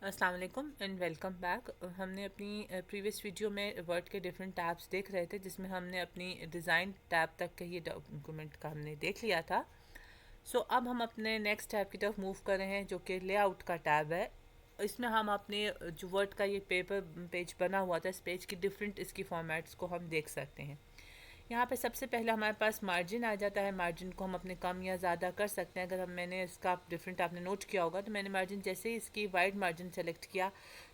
अस्सलाम वालेकुम and welcome back. हमने अपनी प्रीवियस वीडियो में वर्ड के डिफरेंट टैब्स देख रहे थे, जिसमें हमने अपनी डिज़ाइन टैब तक के ये डॉक्यूमेंट का हमने देख लिया था। अब हम अपने नेक्स्ट टैब की तरफ मूव कर रहे हैं, जो कि लेआउट का टैब है। इसमें हम अपने जो वर्ड का ये पेपर पेज बना हुआ था, इस पेज की डिफरेंट इसकी फॉर्मेट्स को हम देख सकते हैं। यहाँ पे सबसे पहले हमारे पास मार्जिन आ जाता है। मार्जिन को हम अपने कम या ज़्यादा कर सकते हैं। अगर मैंने इसका डिफरेंट आपने नोट किया होगा, तो मैंने मार्जिन जैसे ही इसकी वाइड मार्जिन सेलेक्ट किया,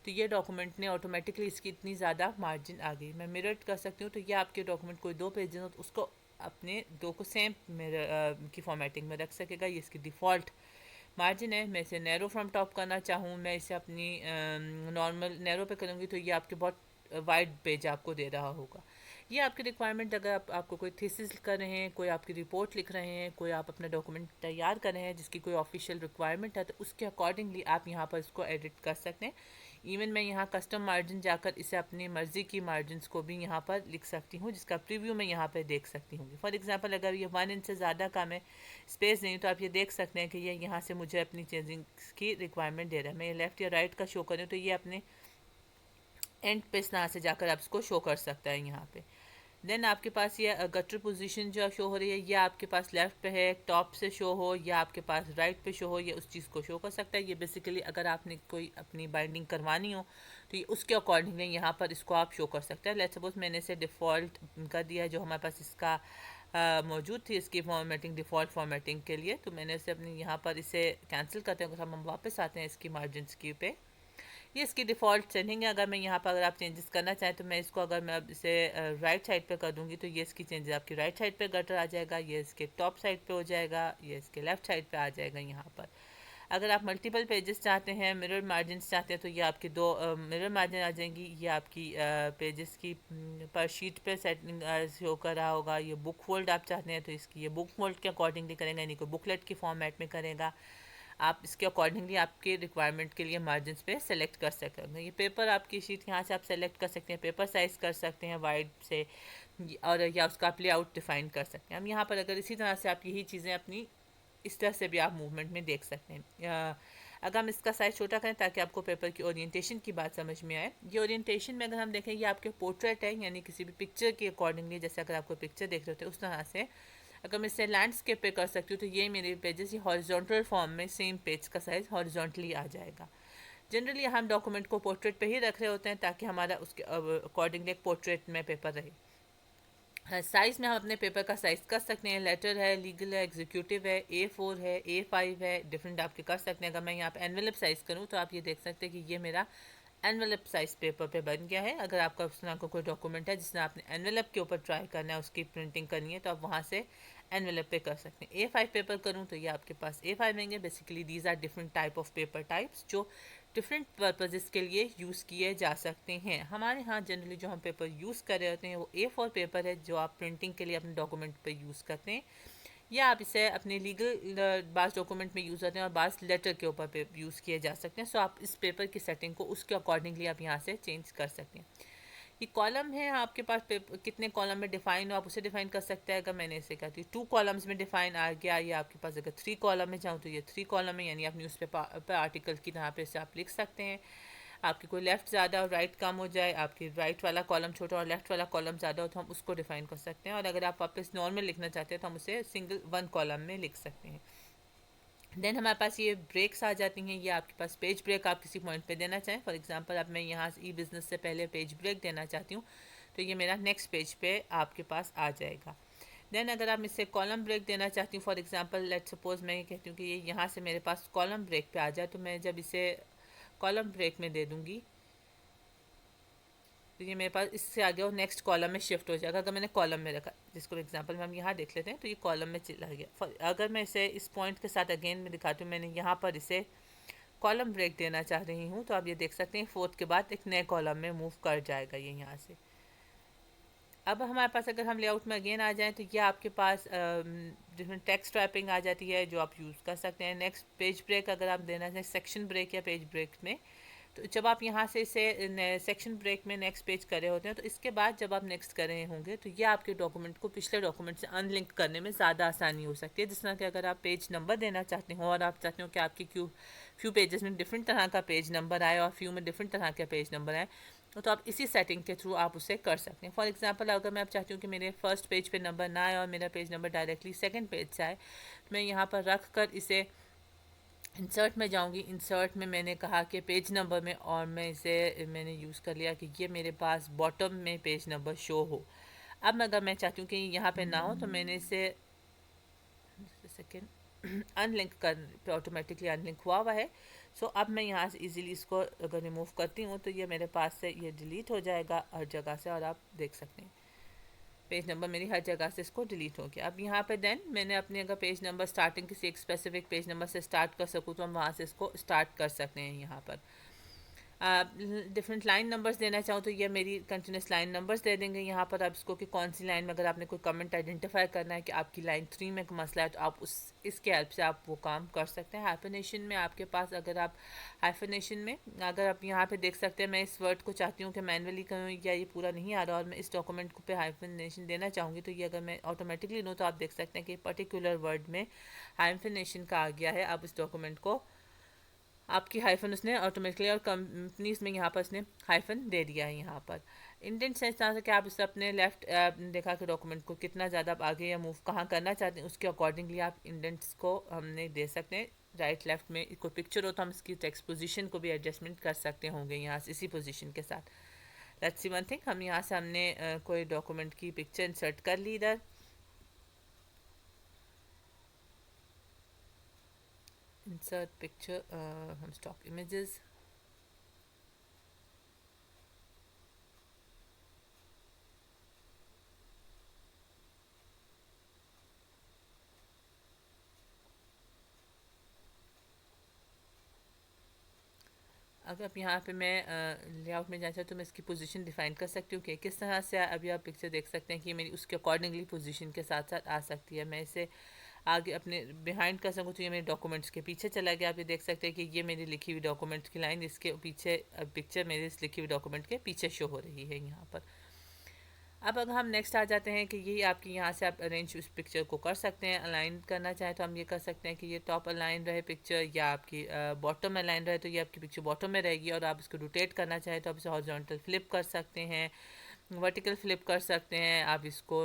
तो ये डॉक्यूमेंट ने ऑटोमेटिकली इसकी इतनी ज़्यादा मार्जिन आ गई। मैं मिरर कर सकती हूँ, तो ये आपके डॉक्यूमेंट कोई दो पेज हो तो उसको अपने दो को सेम मिरर की फॉर्मेटिंग में रख सकेगा। ये इसकी डिफ़ॉल्ट मार्जिन है। मैं इसे नैरो फ्रॉम टॉप करना चाहूँ, मैं इसे अपनी नॉर्मल नैरो पे करूँगी, तो ये आपके बहुत वाइड पेज आपको दे रहा होगा। ये आपकी रिक्वायरमेंट, अगर आपको कोई थीसिस कर रहे हैं, कोई आपकी रिपोर्ट लिख रहे हैं, कोई आप अपना डॉक्यूमेंट तैयार कर रहे हैं जिसकी कोई ऑफिशियल रिक्वायरमेंट है, तो उसके अकॉर्डिंगली आप यहाँ पर इसको एडिट कर सकते हैं। इवन मैं यहाँ कस्टम मार्जिन जाकर इसे अपनी मर्ज़ी की मार्जिनस को भी यहाँ पर लिख सकती हूँ, जिसका प्रीव्यू मैं यहाँ पर देख सकती हूँ। फॉर एग्जांपल, अगर ये 1 इंच से ज़्यादा का मैं स्पेस नहीं, तो आप ये देख सकते हैं कि ये यहाँ से मुझे अपनी चेंजिंग की रिक्वायरमेंट दे रहा है। मैं ये लेफ़्ट या राइट का शो करूँ, तो ये अपने एंड पे इस तरह से जाकर आप इसको शो कर सकता है यहाँ पे। देन आपके पास ये गटर पोजीशन जो शो हो रही है, ये आपके पास लेफ़्ट पे है, टॉप से शो हो, या आपके पास राइट पे शो हो, ये उस चीज़ को शो कर सकता है। ये बेसिकली अगर आपने कोई अपनी बाइंडिंग करवानी हो, तो ये उसके अकॉर्डिंगली यहाँ पर इसको आप शो कर सकते हैं। लेट्स सपोज मैंने इसे डिफ़ॉल्ट कर दिया है, जो हमारे पास इसका मौजूद थी इसकी फॉर्मेटिंग, डिफ़ॉल्ट फॉर्मेटिंग के लिए। तो मैंने इसे अपनी यहाँ पर इसे कैंसिल करते हैं। हम वापस आते हैं इसकी मार्जिनस की पे। ये इसकी डिफ़ॉल्ट सेटिंग है। अगर मैं यहाँ पर अगर आप चेंजेस करना चाहें, तो मैं इसको अगर मैं अब इसे राइट साइड पे कर दूँगी, तो ये इसकी चेंजेस आपकी राइट साइड पे गटर आ जाएगा, ये इसके टॉप साइड पे हो जाएगा, ये इसके लेफ़्ट साइड पे आ जाएगा यहाँ पर। अगर आप मल्टीपल पेजेस चाहते हैं, मिरर मार्जिन चाहते हैं, तो ये आपकी दो मिरर मार्जिन आ जाएंगी। ये आपकी पेजेस की पर शीट पे सेटिंग शो कर रहा होगा। ये बुक फोल्ड आप चाहते हैं, तो इसकी ये बुक फोल्ड के अकॉर्डिंगली करेंगे, यानी कि बुकलेट की फॉर्मेट में करेगा। आप इसके अकॉर्डिंगली आपके रिक्वायरमेंट के लिए मार्जिन पे सेलेक्ट कर सकते हैं। ये पेपर आपकी शीट यहाँ से आप सेलेक्ट कर सकते हैं, पेपर साइज़ कर सकते हैं वाइड से, और या उसका आप लेआउट डिफ़ाइन कर सकते हैं। हम यहाँ पर अगर इसी तरह से आप यही चीज़ें अपनी इस तरह से भी आप मूवमेंट में देख सकते हैं। अगर हम इसका साइज़ छोटा करें ताकि आपको पेपर की ओरिएंटेशन की बात समझ में आए, ये ओरिएंटेशन में अगर हम देखें, ये आपके पोर्ट्रेट है, यानी किसी भी पिक्चर के अकॉर्डिंगली, जैसे अगर आपको पिक्चर देख रहे होते हैं उस तरह से। अगर मैं इसे लैंडस्केप पे कर सकती हूँ, तो ये मेरे पेजेस ये हॉरिजॉन्टल फॉर्म में सेम पेज का साइज़ हॉरिजॉन्टली आ जाएगा। जनरली हम डॉक्यूमेंट को पोर्ट्रेट पे ही रख रहे होते हैं, ताकि हमारा उसके अकॉर्डिंगली एक पोर्ट्रेट में पेपर रहे। साइज़ में हम अपने पेपर का साइज़ कर सकते हैं। लेटर है, लीगल है, एग्जीक्यूटिव है, A4 है, A5 है, डिफरेंट आपके कर सकते हैं। अगर मैं यहाँ पे एनवेलप साइज़ करूँ, तो आप ये देख सकते हैं कि ये मेरा एनवेलप साइज़ पेपर पे बन गया है। अगर आपका उस तरह का कोई डॉक्यूमेंट है जिसमें आपने एनवेलप के ऊपर ट्राई करना है, उसकी प्रिंटिंग करनी है, तो आप वहाँ से एनवेलप पे कर सकते हैं। A5 पेपर करूँ, तो ये आपके पास A5 रहेंगे। Basically these are different type of paper types जो डिफरेंट पर्पजेज़ के लिए यूज़ किए जा सकते हैं। हमारे यहाँ जनरली जो हम पेपर यूज़ कर रहे होते हैं, वो A4 पेपर है, जो आप प्रिंटिंग के लिए अपने डॉक्यूमेंट पे यूज़ करते हैं, या आप इसे अपने लीगल बास डॉक्यूमेंट में यूज़ करते हैं, और बास लेटर के ऊपर पे यूज़ किए जा सकते हैं। आप इस पेपर की सेटिंग को उसके अकॉर्डिंगली आप यहाँ से चेंज कर सकते हैं। ये कॉलम है आपके पास, पेपर कितने कॉलम में डिफाइन हो आप उसे डिफाइन कर सकते हैं। अगर मैंने इसे कहती हूँ 2 कॉलम्स में डिफाइन आ गया, या आपके पास अगर 3 कॉलम में जाऊँ, तो ये 3 कॉलम है, यानी आप न्यूज़पेपर आर्टिकल की तरह पे इसे आप लिख सकते हैं। आपकी कोई लेफ़्ट ज़्यादा और राइट कम हो जाए, आपकी राइट वाला कॉलम छोटा और लेफ़्ट वाला कॉलम ज़्यादा हो, तो हम उसको डिफाइन कर सकते हैं। और अगर आप वापस नॉर्मल लिखना चाहते हैं, तो हम उसे सिंगल 1 कॉलम में लिख सकते हैं। देन हमारे पास ये ब्रेक्स आ जाती हैं। ये आपके पास पेज ब्रेक आप किसी पॉइंट पे देना चाहें। फॉर एग्जांपल, अब मैं यहाँ से ई बिज़नेस से पहले पेज ब्रेक देना चाहती हूँ, तो ये मेरा नेक्स्ट पेज पे आपके पास आ जाएगा। देन अगर आप इससे कॉलम ब्रेक देना चाहती हूँ, फॉर एग्जांपल लेट सपोज मैं ये कहती हूँ कि ये यहाँ से मेरे पास कॉलम ब्रेक पे आ जाए, तो मैं जब इसे कॉलम ब्रेक में दे दूँगी, तो ये मेरे पास इससे आगे और नेक्स्ट कॉलम में शिफ्ट हो जाएगा। अगर मैंने कॉलम में रखा, जिसको एग्जांपल में हम यहाँ देख लेते हैं, तो ये कॉलम में चला गया। अगर मैं इसे इस पॉइंट के साथ अगेन में दिखाती हूँ, मैंने यहाँ पर इसे कॉलम ब्रेक देना चाह रही हूँ, तो आप ये देख सकते हैं 4th के बाद एक नए कॉलम में मूव कर जाएगा ये यहाँ से। अब हमारे पास अगर हम लेआउट में अगेन आ जाएं, तो ये आपके पास डिफरेंट टेक्स्ट रैपिंग आ जाती है, जो आप यूज़ कर सकते हैं। नेक्स्ट पेज ब्रेक अगर आप देना चाहें, सेक्शन ब्रेक या पेज ब्रेक में तो जब आप यहाँ से इसे सेक्शन ब्रेक में नेक्स्ट पेज कर रहे होते हैं तो इसके बाद जब आप नेक्स्ट कर रहे होंगे तो ये आपके डॉक्यूमेंट को पिछले डॉक्यूमेंट से अनलिंक करने में ज़्यादा आसानी हो सकती है। जिस तरह कि अगर आप पेज नंबर देना चाहते हो और आप चाहते हो कि आपकी फ्यू पेजेस में डिफरेंट तरह का पेज नंबर आए और फ्यू में डिफरेंट तरह का पेज नंबर आए, तो आप इसी सेटिंग के थ्रू आप उसे कर सकते हैं। फॉर एग्जांपल अगर मैं आप चाहती हूँ कि मेरे फर्स्ट पेज पे नंबर ना आए और मेरा page number directly second page से आए, तो मैं यहाँ पर रख कर इसे इंसर्ट में जाऊंगी। इंसर्ट में मैंने कहा कि पेज नंबर में, और मैं इसे मैंने यूज़ कर लिया कि ये मेरे पास बॉटम में पेज नंबर शो हो। अब अगर मैं चाहती हूँ कि यहाँ पे ना हो तो मैंने इसे सेकेंड अनलिंक कर, ऑटोमेटिकली अनलिंक हुआ है। सो अब मैं यहाँ से इजीली इसको अगर रिमूव करती हूँ तो ये मेरे पास से ये डिलीट हो जाएगा हर जगह से, और आप देख सकते हैं पेज नंबर मेरी हर जगह से इसको डिलीट हो गया। अब यहाँ पे देन मैंने अपने अगर पेज नंबर स्टार्टिंग किसी एक स्पेसिफिक पेज नंबर से स्टार्ट कर सकूँ तो हम वहाँ से इसको स्टार्ट कर सकते हैं। यहाँ पर डिफरेंट लाइन नंबर्स देना चाहूँ तो ये मेरी कंटिन्यूस लाइन नंबर्स दे देंगे यहाँ पर। आप इसको कि कौन सी लाइन में अगर आपने कोई कमेंट आइडेंटिफाई करना है कि आपकी लाइन 3 में मसला है तो आप इसके हेल्प से आप वो काम कर सकते हैं। हाइफिनेशन में आपके पास अगर आप हाइफिनेशन में अगर आप यहाँ पे देख सकते हैं, मैं इस वर्ड को चाहती हूँ कि मैनुअली करूँ या ये पूरा नहीं आ रहा और मैं इस डॉक्यूमेंट को पे हाइफिनेशन देना चाहूँगी तो ये अगर मैं ऑटोमेटिकली लूँ तो आप देख सकते हैं कि पर्टिकुलर वर्ड में हाइफिनेशन का आ गया है। अब इस डॉक्यूमेंट को आपकी हाइफन उसने ऑटोमेटिकली और कंपनीज में यहाँ पर उसने हाइफन दे दिया है। यहाँ पर इंडेंट सेंस तरह से कि आप इसे अपने लेफ्ट देखा कि डॉक्यूमेंट को कितना ज़्यादा आप आगे या मूव कहाँ करना चाहते हैं उसके अकॉर्डिंगली आप इंडेंट्स को हमने दे सकते हैं। राइट लेफ्ट में कोई पिक्चर हो तो हम इसकी टेक्स्ट पोजीशन को भी एडजस्टमेंट कर सकते होंगे यहाँ से इसी पोजीशन के साथ। लेट्स सी वन थिंग, हम यहाँ से हमने कोई डॉक्यूमेंट की पिक्चर इंसर्ट कर ली इधर। इंसर्ट पिक्चर, हम स्टॉक इमेजेस, अगर आप यहाँ पे मैं लेआउट में जाना चाहूँ तो मैं इसकी पोजीशन डिफाइन कर सकती हूँ कि किस तरह से अभी आप पिक्चर देख सकते हैं कि मेरी उसके अकॉर्डिंगली पोजीशन के साथ साथ आ सकती है। मैं इसे आगे अपने बिहाइंड कर सकूँ तो ये मेरे डॉक्यूमेंट्स के पीछे चला गया। आप ये देख सकते हैं कि ये मेरी लिखी हुई डॉक्यूमेंट्स की लाइन इसके पीछे पिक्चर मेरे इस लिखी हुई डॉक्यूमेंट के पीछे शो हो रही है यहाँ पर। अब अगर हम नेक्स्ट आ जाते हैं कि ये आपकी यहाँ से आप अरेंज उस पिक्चर को कर सकते हैं। अलाइन करना चाहें तो हम ये कर सकते हैं कि ये टॉप अलाइन रहे पिक्चर या आपकी बॉटम अलाइन रहे तो ये आपकी पिक्चर बॉटम में रहेगी। और आप इसको रोटेट करना चाहें तो आप इसे हॉरिजॉन्टल फ्लिप कर सकते हैं, वर्टिकल फ्लिप कर सकते हैं, आप इसको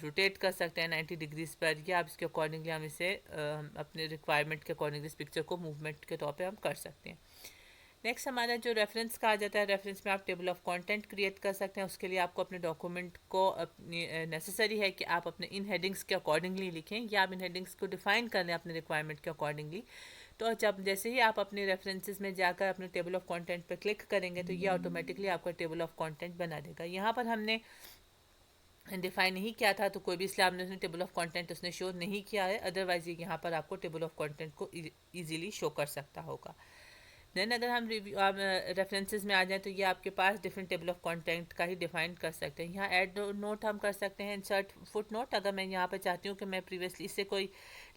रोटेट कर सकते हैं 90 डिग्रीज पर, या आप इसके अकॉर्डिंगली हम इसे अपने रिक्वायरमेंट के अकॉर्डिंगली इस पिक्चर को मूवमेंट के तौर पर हम कर सकते हैं। नेक्स्ट हमारा जो रेफरेंस का आ जाता है, रेफरेंस में आप टेबल ऑफ कंटेंट क्रिएट कर सकते हैं। उसके लिए आपको अपने डॉक्यूमेंट को अपनी नेसेसरी है कि आप अपने इन हेडिंग्स के अकॉर्डिंगली लिखें या आप इन हेडिंग्स को डिफाइन कर लें अपने रिक्वायरमेंट के अकॉर्डिंगली। तो जब जैसे ही आप अपने रेफरेंसेस में जाकर अपने टेबल ऑफ कंटेंट पर क्लिक करेंगे तो ये ऑटोमेटिकली आपका टेबल ऑफ कंटेंट बना देगा। यहाँ पर हमने डिफाइन नहीं किया था तो कोई भी इसलिए आपने उसने टेबल ऑफ कंटेंट उसने शो नहीं किया है, अदरवाइज ये यहाँ पर आपको टेबल ऑफ कंटेंट को ईजिली शो कर सकता होगा। देन अगर हम रिव्यू रेफरेंसेस में आ जाएँ तो ये आपके पास डिफरेंट टेबल ऑफ कंटेंट का ही डिफाइन कर सकते हैं। यहाँ ऐड नोट हम कर सकते हैं, इंसर्ट फुट नोट। अगर मैं यहाँ पर चाहती हूँ कि मैं प्रीवियसली इससे कोई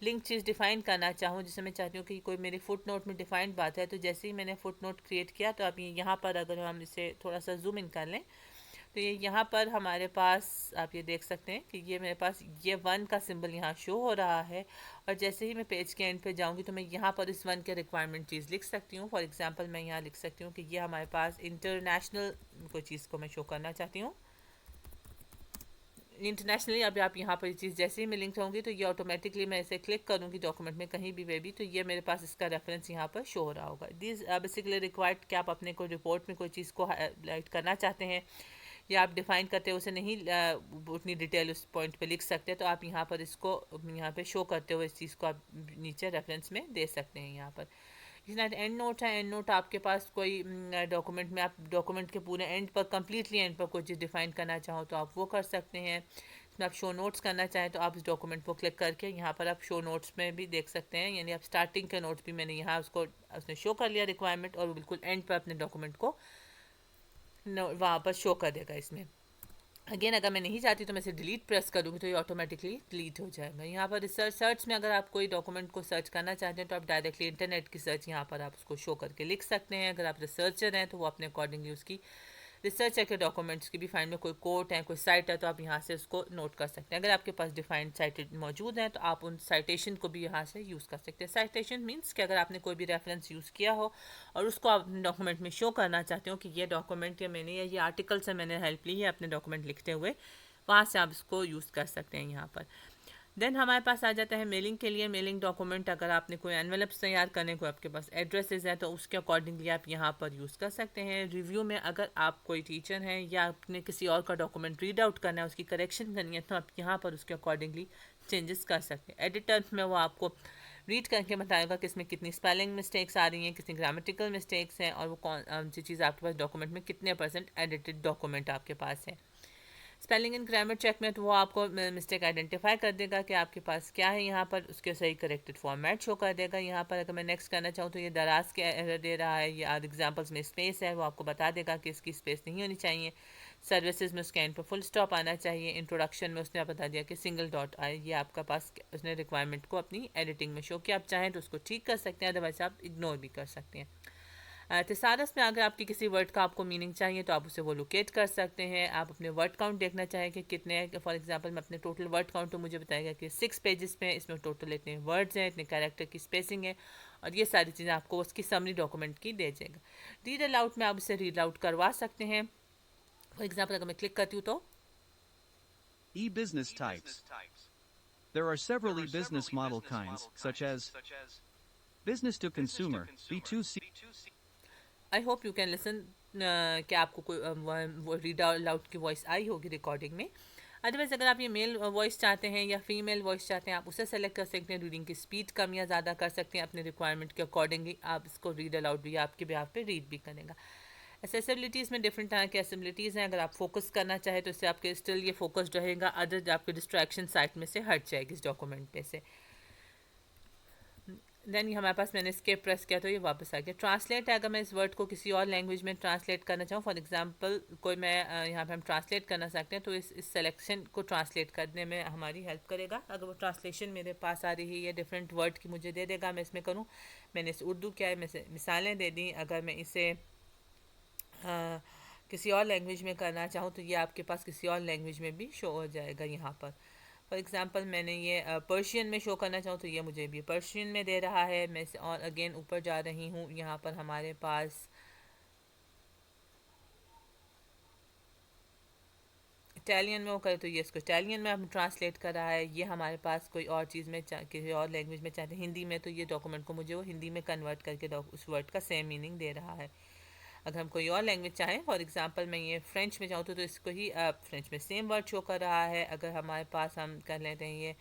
लिंक चीज़ डिफाइन करना चाहूँ जिससे मैं चाहती हूँ कि कोई मेरी फुट नोट में डिफाइंड बात है, तो जैसे ही मैंने फुट नोट क्रिएट किया तो आप यहाँ पर अगर हम इसे थोड़ा सा जूम इन कर लें तो ये यहाँ पर हमारे पास आप ये देख सकते हैं कि ये मेरे पास ये 1 का सिंबल यहाँ शो हो रहा है। और जैसे ही मैं पेज के एंड पे जाऊँगी तो मैं यहाँ पर इस 1 के रिक्वायरमेंट चीज़ लिख सकती हूँ। फॉर एग्जांपल मैं यहाँ लिख सकती हूँ कि ये हमारे पास इंटरनेशनल कोई चीज़ को मैं शो करना चाहती हूँ इंटरनेशनली। अभी आप यहाँ पर ये चीज़ जैसे ही मैं लिंक होंगी तो ये ऑटोमेटिकली मैं इसे क्लिक करूँगी डॉक्यूमेंट में कहीं भी वे भी, तो ये मेरे पास इसका रेफरेंस यहाँ पर शो हो रहा होगा। दिस बेसिकली रिक्वायर्ड कि आप अपने कोई रिपोर्ट में कोई चीज़ को हाईलाइट करना चाहते हैं या आप डिफाइन करते हैं उसे नहीं उतनी डिटेल उस पॉइंट पे लिख सकते, तो आप यहाँ पर इसको यहाँ पे शो करते हुए इस चीज़ को आप नीचे रेफरेंस में दे सकते हैं। यहाँ पर जिसना एंड नोट है, एंड नोट आपके पास कोई डॉक्यूमेंट में आप डॉक्यूमेंट के पूरे एंड पर कम्प्लीटली एंड पर कोई चीज़ डिफाइन करना चाहो तो आप वो कर सकते हैं। इसमें आप शो नोट्स करना चाहें तो आप इस डॉक्यूमेंट को क्लिक करके यहाँ पर आप शो नोट्स में भी देख सकते हैं, यानी आप स्टार्टिंग के नोट्स भी मैंने यहाँ उसने शो कर लिया रिक्वायरमेंट और बिल्कुल एंड पर अपने डॉक्यूमेंट को वहाँ पर शो कर देगा इसमें। अगेन अगर मैं नहीं चाहती तो मैं इसे डिलीट प्रेस करूँगी तो ये ऑटोमेटिकली डिलीट हो जाएगा। यहाँ पर रिसर्च सर्च में अगर आप कोई डॉक्यूमेंट को सर्च करना चाहते हैं तो आप डायरेक्टली इंटरनेट की सर्च यहाँ पर आप उसको शो करके लिख सकते हैं। अगर आप रिसर्चर हैं तो वो अपने अकॉर्डिंगली उसकी रिसर्च के डॉक्यूमेंट्स की भी फाइंड में कोई कोट है, कोई साइट है, तो आप यहाँ से उसको नोट कर सकते हैं। अगर आपके पास डिफाइंड साइट मौजूद है तो आप उन साइटेशन को भी यहाँ से यूज़ कर सकते हैं। साइटेशन मीन्स कि अगर आपने कोई भी रेफरेंस यूज़ किया हो और उसको आप डॉक्यूमेंट में शो करना चाहते हो कि ये डॉक्यूमेंट या ये आर्टिकल से मैंने हेल्प ली है अपने डॉक्यूमेंट लिखते हुए, वहाँ से आप इसको यूज़ कर सकते हैं यहाँ पर। देन हमारे पास आ जाता है मेलिंग के लिए। मेलिंग डॉक्यूमेंट अगर आपने कोई एनवेलप्स तैयार करने को आपके पास एड्रेसेस है तो उसके अकॉर्डिंगली आप यहाँ पर यूज़ कर सकते हैं। रिव्यू में अगर आप कोई टीचर हैं या आपने किसी और का डॉक्यूमेंट रीड आउट करना है, उसकी करेक्शन करनी है, तो आप यहाँ पर उसके अकॉर्डिंगली चेंजेस कर सकते हैं। एडिटर में वो आपको रीड करके बताएगा कि इसमें कितनी स्पेलिंग मिस्टेक्स आ रही हैं, कितनी ग्रामेटिकल मिस्टेक्स हैं, और वो कौन सी चीज़ आपके पास डॉक्यूमेंट में कितने परसेंट एडिटेड डॉक्यूमेंट आपके पास है। स्पेलिंग एंड ग्रामर चेक में तो वो आपको मिस्टेक आइडेंटिफाई कर देगा कि आपके पास क्या है, यहाँ पर उसके सही करेक्टेड फॉर्मेट शो कर देगा। यहाँ पर अगर मैं नेक्स्ट करना चाहूँ तो ये दराज के एरर दे रहा है, या एग्जांपल्स में स्पेस है, वो आपको बता देगा कि इसकी स्पेस नहीं होनी चाहिए। सर्विसेज में उसके एंड पर फुल स्टॉप आना चाहिए। इंट्रोडक्शन में उसने बता दिया कि सिंगल डॉट आए। ये आपका पास उसने रिक्वायरमेंट को अपनी एडिटिंग में शो किया। आप चाहें तो उसको ठीक कर सकते हैं, अदरवाइज आप इग्नोर भी कर सकते हैं। थिसारस में अगर आपकी किसी वर्ड का आपको मीनिंग चाहिए तो आप उसे वो लोकेट कर सकते हैं। आप अपने वर्ड काउंट देखना चाहें कि कितने, फॉर एग्जांपल मैं अपने टोटल वर्ड काउंट तो मुझे बताएगा कि 6 पेजेस में इसमें टोटल इतने वर्ड्स हैं, इतने कैरेक्टर की स्पेसिंग है, और ये सारी चीज़ें आपको उसकी समरी डॉक्यूमेंट की दे जाएगा। रीड अलाउट में आप इसे रीड आउट करवा सकते हैं। फॉर एग्जाम्पल अगर मैं क्लिक करती हूँ तो E-business types. There are several e-business model kinds, such as business to consumer, B2C. I hope you can listen, क्या आपको कोई वो रीड आउट की वॉइस आई होगी रिकॉर्डिंग में। अदरवाइज अगर आप ये मेल वॉइस चाहते हैं या फीमेल वॉइस चाहते हैं, आप उसे सेलेक्ट कर सकते हैं। रीडिंग की स्पीड कम या ज़्यादा कर सकते हैं अपने रिक्वायरमेंट के अकॉर्डिंगली। आप इसको रीड अलाउड भी आपके बिहाफ पे रीड भी करेगा। एसेसिबिलिटीज़ में डिफरेंट तरह की एसेबिलिटीज़ हैं। अगर आप फोकस करना चाहें तो इससे आपके स्टिल ये फोकस्ड रहेगा, अदर आपके डिस्ट्रैक्शन साइट में से हट जाएगी इस डॉक्यूमेंट पे से। देन हमारे पास मैंने स्केप प्रेस किया तो ये वापस आ गया। ट्रांसलेट है, अगर मैं इस वर्ड को किसी और लैंग्वेज में ट्रांसलेट करना चाहूँ, फॉर एग्जांपल कोई मैं यहाँ पे हम ट्रांसलेट करना चाहते हैं तो इस सेलेक्शन को ट्रांसलेट करने में हमारी हेल्प करेगा। अगर वो ट्रांसलेशन मेरे पास आ रही है या डिफरेंट वर्ड की मुझे दे देगा, मैं इसमें करूँ। मैंने इस उर्दू क्या है, मैं मिसालें दे दी। अगर मैं इसे किसी और लैंग्वेज में करना चाहूँ तो ये आपके पास किसी और लैंग्वेज में भी शो हो जाएगा यहाँ पर। फॉर एग्ज़ाम्पल मैंने ये पर्शियन में शो करना चाहूँ तो ये मुझे भी पर्शियन में दे रहा है। मैं इसे और अगेन ऊपर जा रही हूँ, यहाँ पर हमारे पास इटालियन में वो करे तो ये इसको इटालियन में हम ट्रांसलेट कर रहा है। ये हमारे पास कोई और चीज़ में किसी और लैंग्वेज में चाहते हैं हिंदी में, तो ये डॉक्यूमेंट को मुझे वो हिंदी में कन्वर्ट करके उस वर्ड का सेम मीनिंग दे रहा है। अगर हम कोई और लैंग्वेज चाहें, फॉर एग्जांपल मैं ये फ्रेंच में चाहूँ तो इसको ही फ्रेंच में सेम वर्ड शो कर रहा है। अगर हमारे पास हम कर लेते हैं ये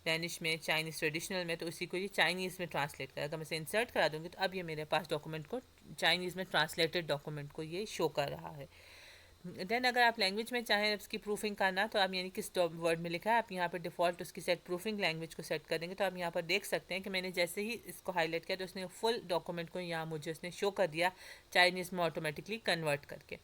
डैनिश में, चाइनीज़ ट्रेडिशनल में, तो इसी को ये चाइनीज़ में ट्रांसलेट कर, अगर मैं इसे इंसर्ट करा दूँगी तो अब ये मेरे पास डॉक्यूमेंट को चाइनीज़ में ट्रांसलेटेड डॉक्यूमेंट को ये शो कर रहा है। देन अगर आप लैंग्वेज में चाहें उसकी प्रूफिंग करना, तो आप यानी किस वर्ड में लिखा है आप यहाँ पर डिफ़ॉल्ट उसकी सेट प्रूफिंग लैंग्वेज को सेट कर देंगे तो आप यहाँ पर देख सकते हैं कि मैंने जैसे ही इसको हाईलाइट किया तो उसने फुल डॉक्यूमेंट को यहाँ मुझे उसने शो कर दिया चाइनीज़ में ऑटोमेटिकली कन्वर्ट करके।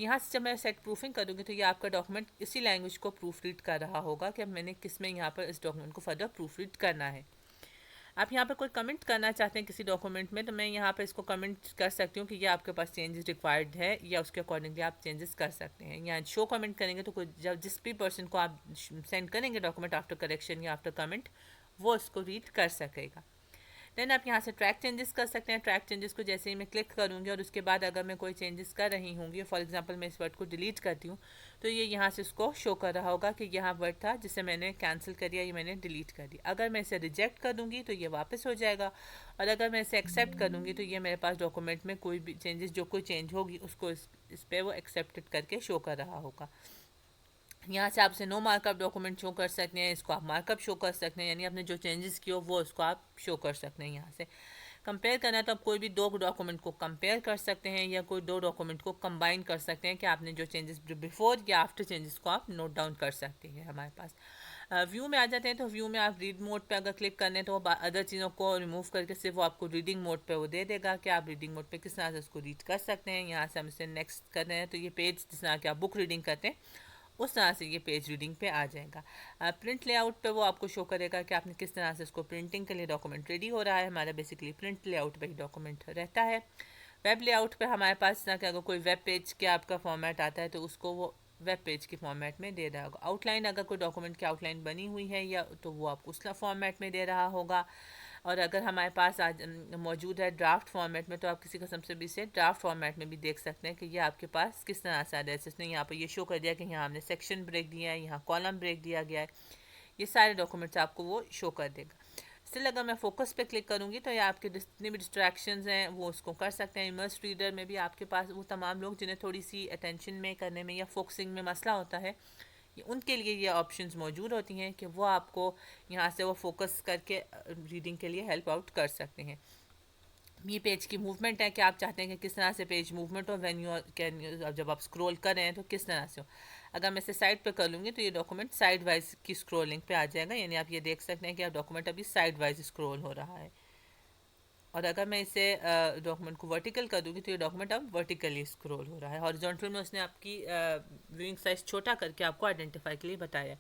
यहाँ से जब मैं सेट प्रूफिंग करूँगी तो ये आपका डॉक्यूमेंट इसी लैंग्वेज को प्रूफ रीड कर रहा होगा कि अब मैंने किस में यहाँ पर इस डॉक्यूमेंट को फर्दर प्रूफ रीड करना है। आप यहाँ पर कोई कमेंट करना चाहते हैं किसी डॉक्यूमेंट में तो मैं यहाँ पर इसको कमेंट कर सकती हूँ कि ये आपके पास चेंजेस रिक्वायर्ड है, या उसके अकॉर्डिंगली आप चेंजेस कर सकते हैं। यहाँ शो कमेंट करेंगे तो कोई जब जिस भी पर्सन को आप सेंड करेंगे डॉक्यूमेंट आफ्टर करेक्शन या आफ्टर कमेंट, वो इसको रीड कर सकेगा। देन आप यहाँ से ट्रैक चेंजेस कर सकते हैं। ट्रैक चेंजेस को जैसे ही मैं क्लिक करूँगी और उसके बाद अगर मैं कोई चेंजेस कर रही होंगी, फॉर एग्जांपल मैं इस वर्ड को डिलीट करती हूँ तो ये यहाँ से उसको शो कर रहा होगा कि यहाँ वर्ड था जिसे मैंने कैंसिल कर दिया, ये मैंने डिलीट कर दिया। अगर मैं इसे रिजेक्ट कर दूँगी तो ये वापस हो जाएगा, और अगर मैं इसे एक्सेप्ट कर दूँगी तो ये मेरे पास डॉक्यूमेंट में कोई भी चेंजेस जो कोई चेंज होगी उसको इस पर वो एक्सेप्टेड करके शो कर रहा होगा। यहाँ से आप इसे नो मार्कअप डॉक्यूमेंट शो कर सकते हैं, इसको आप मार्कअप शो कर सकते हैं, यानी आपने जो चेंजेस किए हो वो उसको आप शो कर सकते हैं। यहाँ से कंपेयर करना है तो आप कोई भी दो डॉक्यूमेंट को कंपेयर कर सकते हैं या कोई दो डॉक्यूमेंट को कंबाइन कर सकते हैं कि आपने जो चेंजेस बिफोर या आफ्टर चेंजेस को आप नोट डाउन कर सकते हैं। हमारे पास व्यू में आ जाते हैं तो व्यू में आप रीड मोड पे अगर क्लिक करने तो अदर चीज़ों को रिमूव करके सिर्फ वो आपको रीडिंग मोड पे वो दे देगा कि आप रीडिंग मोड पे किस तरह से उसको रीड कर सकते हैं। यहाँ से हम इसे नेक्स्ट कर रहे हैं तो ये पेज जिस तरह के आप बुक रीडिंग करते हैं उस तरह से ये पेज रीडिंग पे आ जाएगा। प्रिंट लेआउट पे वो आपको शो करेगा कि आपने किस तरह से इसको प्रिंटिंग के लिए डॉक्यूमेंट रेडी हो रहा है। हमारा बेसिकली प्रिंट लेआउट पे ही डॉक्यूमेंट रहता है। वेब लेआउट पे हमारे पास ना कि अगर कोई वेब पेज के आपका फॉर्मेट आता है तो उसको वो वेब पेज के फॉर्मेट में दे रहा होगा। आउटलाइन अगर कोई डॉक्यूमेंट की आउटलाइन बनी हुई है या तो वो आपको उस फॉर्मेट में दे रहा होगा। और अगर हमारे पास आज मौजूद है ड्राफ्ट फॉर्मेट में तो आप किसी किस्म से भी इसे ड्राफ्ट फॉर्मेट में भी देख सकते हैं कि ये आपके पास किस तरह से आ रहा है। इसने यहाँ पर ये शो कर दिया कि यहाँ हमने सेक्शन ब्रेक दिया है, यहाँ कॉलम ब्रेक दिया गया है। ये सारे डॉक्यूमेंट्स आपको वो शो कर देगा। स्टिल अगर मैं फोकस पे क्लिक करूँगी तो ये आपके जितने भी डिस्ट्रैक्शंस हैं वो उसको कर सकते हैं। इमर्स रीडर में भी आपके पास वो तमाम लोग जिन्हें थोड़ी सी अटेंशन में करने में या फोकसिंग में मसला होता है, उनके लिए ये ऑप्शंस मौजूद होती हैं कि वो आपको यहाँ से वो फोकस करके रीडिंग के लिए हेल्प आउट कर सकते हैं। ये पेज की मूवमेंट है कि आप चाहते हैं कि किस तरह से पेज मूवमेंट हो व्हेन यू कैन, जब आप स्क्रॉल कर रहे हैं तो किस तरह से हो। अगर मैं इसे साइड पे कर लूँगी तो ये डॉक्यूमेंट साइड वाइज की स्क्रॉलिंग पे आ जाएगा, यानी आप ये देख सकते हैं कि आप डॉक्यूमेंट अभी साइड वाइज स्क्रॉल हो रहा है। और अगर मैं इसे डॉक्यूमेंट को वर्टिकल कर दूँगी तो ये डॉक्यूमेंट अब वर्टिकली स्क्रॉल हो रहा है। हॉरिजॉन्टल में उसने आपकी व्यूइंग साइज छोटा करके आपको आइडेंटिफाई के लिए बताया।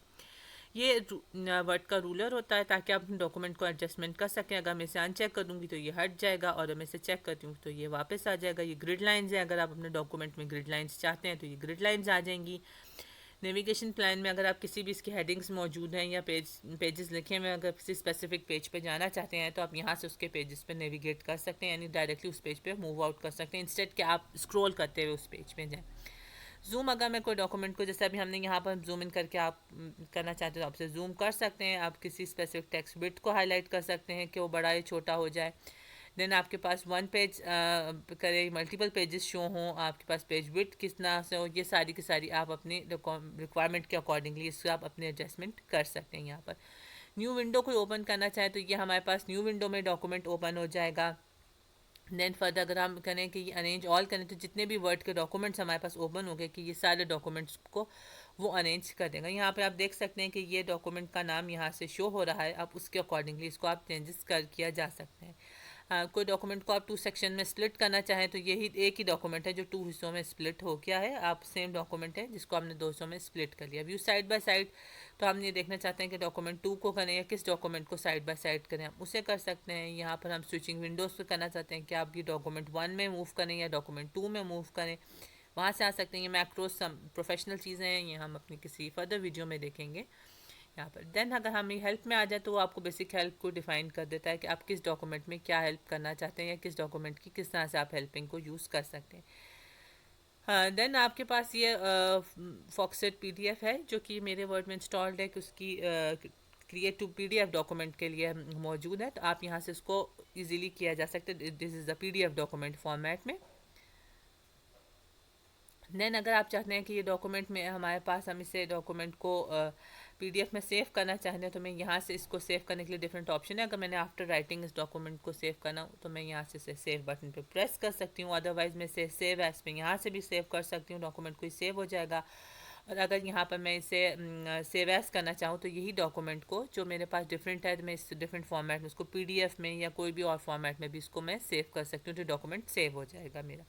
ये वर्ड का रूलर होता है ताकि आप अपने डॉक्यूमेंट को एडजस्टमेंट कर सकें। अगर मैं इसे अनचेक कर दूँगी तो ये हट जाएगा और मैं इसे चेक करती हूँ तो ये वापस आ जाएगा। ये ग्रिड लाइंस हैं, अगर आप अपने डॉक्यूमेंट में ग्रिड लाइंस चाहते हैं तो ये ग्रिड लाइंस आ जाएंगी। नेविगेशन प्लान में अगर आप किसी भी इसकी हेडिंग्स मौजूद हैं या पेजेस लिखे हुए अगर किसी स्पेसिफिक पेज पे जाना चाहते हैं तो आप यहाँ से उसके पेजेस पे नेविगेट कर सकते हैं, यानी डायरेक्टली उस पेज पे मूव आउट कर सकते हैं इंस्टेड कि आप स्क्रॉल करते हुए उस पेज पे जाएँ। जूम, अगर मैं कोई डॉक्यूमेंट को जैसे अभी हमने यहाँ पर जूम इन करके आप करना चाहते हो तो आपसे जूम कर सकते हैं। आप किसी स्पेसिफिक टेक्स्ट बिट को हाईलाइट कर सकते हैं कि वो बड़ा या छोटा हो जाए। देन आपके पास वन पेज करे मल्टीपल पेजेस शो हों, आपके पास पेज विड्थ कितना से हो, ये सारी की सारी आप अपनी रिक्वायरमेंट के अकॉर्डिंगली इसको आप अपने एडजस्टमेंट कर सकते हैं। यहाँ पर न्यू विंडो कोई ओपन करना चाहे तो ये हमारे पास न्यू विंडो में डॉक्यूमेंट ओपन हो जाएगा। देन फर्दर अगर हम करें कि ये अरेंज ऑल करें तो जितने भी वर्ड के डॉक्यूमेंट्स हमारे पास ओपन हो गए कि ये सारे डॉक्यूमेंट्स को वो अरेंज कर देगा। यहाँ पे आप देख सकते हैं कि ये डॉक्यूमेंट का नाम यहाँ से शो हो रहा है, आप उसके अकॉर्डिंगली इसको आप चेंजेस किया जा सकते हैं। कोई डॉक्यूमेंट को आप 2 सेक्शन में स्प्लिट करना चाहें तो यही एक ही डॉक्यूमेंट है जो 2 हिस्सों में स्प्लिट हो गया है। आप सेम डॉक्यूमेंट है जिसको आपने 2 हिस्सों में स्प्लिट कर लिया। व्यू साइड बाय साइड, तो हम ये देखना चाहते हैं कि डॉक्यूमेंट 2 को करें या किस डॉक्यूमेंट को साइड बाय साइड करें, हम उसे कर सकते हैं। यहाँ पर हम स्विचिंग विंडोज़ पे करना चाहते हैं कि आप ये डॉक्यूमेंट 1 में मूव करें या डॉक्यूमेंट 2 में मूव करें, वहाँ से आ सकते हैं। ये मैक्रोस प्रोफेशनल चीज़ें हैं, ये हम अपनी किसी फर्दर वीडियो में देखेंगे यहाँ पर। देन अगर हमें हेल्प में आ जाए तो वो आपको बेसिक हेल्प को डिफाइन कर देता है कि आप किस डॉक्यूमेंट में क्या हेल्प करना चाहते हैं या किस डॉक्यूमेंट की किस तरह से आप हेल्पिंग को यूज़ कर सकते हैं। हाँ, देन आपके पास ये फॉक्सेट पीडीएफ है जो कि मेरे वर्ड में इंस्टॉल्ड है कि उसकी क्रिएट टू पीडीएफ डॉक्यूमेंट के लिए मौजूद है, तो आप यहाँ से इसको इजीली किया जा सकता है। This is the PDF document format में। देन अगर आप चाहते हैं कि ये डॉक्यूमेंट में हमारे पास हम इसे डॉक्यूमेंट को पीडीएफ में सेव करना चाहते हैं तो मैं यहाँ से इसको सेव करने के लिए डिफरेंट ऑप्शन है। अगर मैंने आफ्टर राइटिंग इस डॉक्यूमेंट को सेव करना हो तो मैं यहाँ से सेव बटन पे प्रेस कर सकती हूँ। अदरवाइज़ मैं इसे सेव एज पे यहाँ से भी सेव कर सकती हूँ, डॉक्यूमेंट को सेव हो जाएगा। और अगर यहाँ पर मैं इसे सेव एज करना चाहूँ तो यही डॉक्यूमेंट को जो मेरे पास डिफरेंट है मैं इस डिफरेंट फॉर्मेट में उसको पीडीएफ में या कोई भी और फॉर्मेट में भी इसको मैं सेव कर सकती हूँ तो डॉक्यूमेंट सेव हो जाएगा मेरा।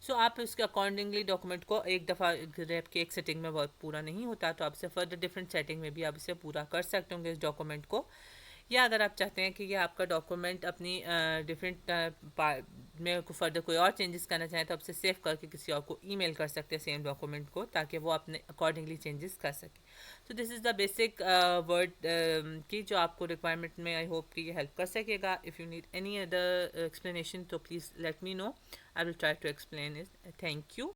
सो आप उसके अकॉर्डिंगली डॉक्यूमेंट को एक दफ़ा ग्रैब के एक सेटिंग में बहुत पूरा नहीं होता तो आप इसे फर्दर डिफरेंट सेटिंग में भी आप इसे पूरा कर सकते होंगे इस डॉक्यूमेंट को। या अगर आप चाहते हैं कि ये आपका डॉक्यूमेंट अपनी डिफरेंट में को फर्दर कोई और चेंजेस करना चाहें तो आप इसे सेव करके किसी और को ईमेल कर सकते हैं सेम डॉक्यूमेंट को ताकि वो अपने अकॉर्डिंगली चेंजेस कर सके। So this is the basic word की जो आपको रिक्वायरमेंट में आई होप कि ये हेल्प कर सकेगा। If you need any other explanation तो please let me know, I will try to explain it. Thank you.